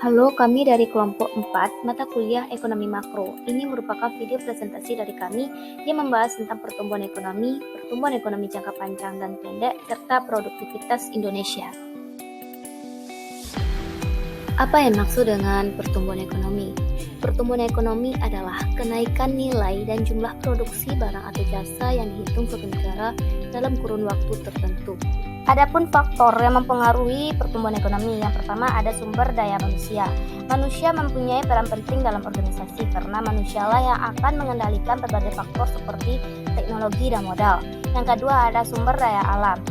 Halo, kami dari kelompok 4 mata kuliah Ekonomi Makro. Ini merupakan video presentasi dari kami yang membahas tentang pertumbuhan ekonomi jangka panjang dan pendek, serta produktivitas Indonesia. Apa yang maksud dengan pertumbuhan ekonomi? Pertumbuhan ekonomi adalah kenaikan nilai dan jumlah produksi barang atau jasa yang dihitung suatu negara dalam kurun waktu tertentu. Adapun faktor yang mempengaruhi pertumbuhan ekonomi, yang pertama ada sumber daya manusia. Manusia mempunyai peran penting dalam organisasi karena manusialah yang akan mengendalikan berbagai faktor seperti teknologi dan modal. Yang kedua ada sumber daya alam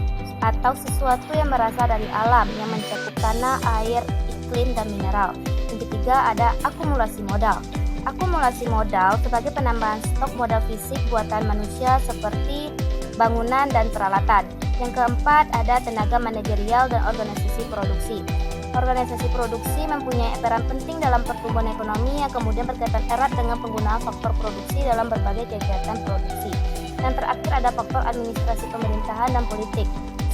atau sesuatu yang berasal dari alam yang mencakup tanah, air, iklim, dan mineral. Yang ketiga ada akumulasi modal. Akumulasi modal sebagai penambahan stok modal fisik buatan manusia seperti bangunan dan peralatan. Yang keempat ada tenaga manajerial dan organisasi produksi. Organisasi produksi mempunyai peran penting dalam pertumbuhan ekonomi yang kemudian berkaitan erat dengan penggunaan faktor produksi dalam berbagai kegiatan produksi. Yang terakhir ada faktor administrasi pemerintahan dan politik.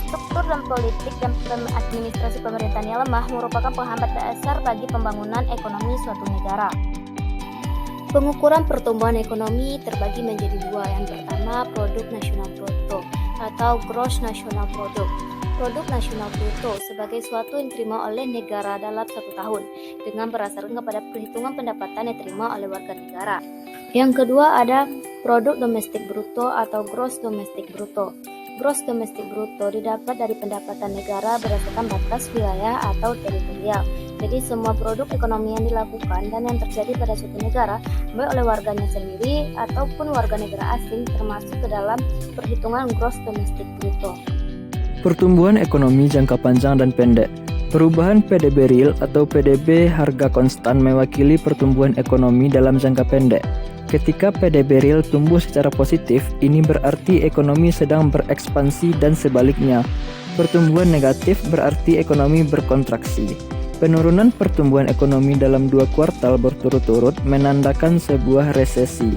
Struktur dan politik dan administrasi pemerintahan yang lemah merupakan penghambat dasar bagi pembangunan ekonomi suatu negara. Pengukuran pertumbuhan ekonomi terbagi menjadi dua. Yang pertama, produk nasional bruto atau gross national product. Produk nasional bruto sebagai suatu yang diterima oleh negara dalam satu tahun dengan berdasarkan kepada perhitungan pendapatan yang diterima oleh warga negara. Yang kedua ada produk domestik bruto atau gross domestic bruto. Gross domestic bruto didapat dari pendapatan negara berdasarkan batas wilayah atau teritorial. Jadi semua produk ekonomi yang dilakukan dan yang terjadi pada suatu negara, baik oleh warganya sendiri ataupun warga negara asing, termasuk ke dalam perhitungan gross domestic bruto. Pertumbuhan ekonomi jangka panjang dan pendek. Perubahan PDB real atau PDB harga konstan mewakili pertumbuhan ekonomi dalam jangka pendek. Ketika PDB real tumbuh secara positif, ini berarti ekonomi sedang berekspansi dan sebaliknya. Pertumbuhan negatif berarti ekonomi berkontraksi. Penurunan pertumbuhan ekonomi dalam 2 kuartal berturut-turut menandakan sebuah resesi.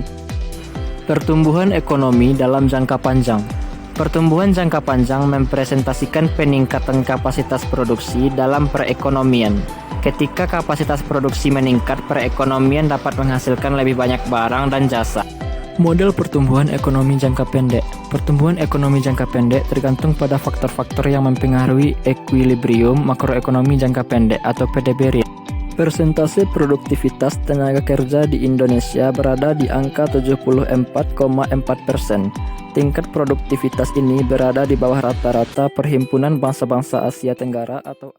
Pertumbuhan ekonomi dalam jangka panjang. Pertumbuhan jangka panjang mempresentasikan peningkatan kapasitas produksi dalam perekonomian. Ketika kapasitas produksi meningkat, perekonomian dapat menghasilkan lebih banyak barang dan jasa. Model pertumbuhan ekonomi jangka pendek. Pertumbuhan ekonomi jangka pendek tergantung pada faktor-faktor yang mempengaruhi ekuilibrium makroekonomi jangka pendek atau PDB real. Persentase produktivitas tenaga kerja di Indonesia berada di angka 74,4%. Tingkat produktivitas ini berada di bawah rata-rata Perhimpunan Bangsa-Bangsa Asia Tenggara atau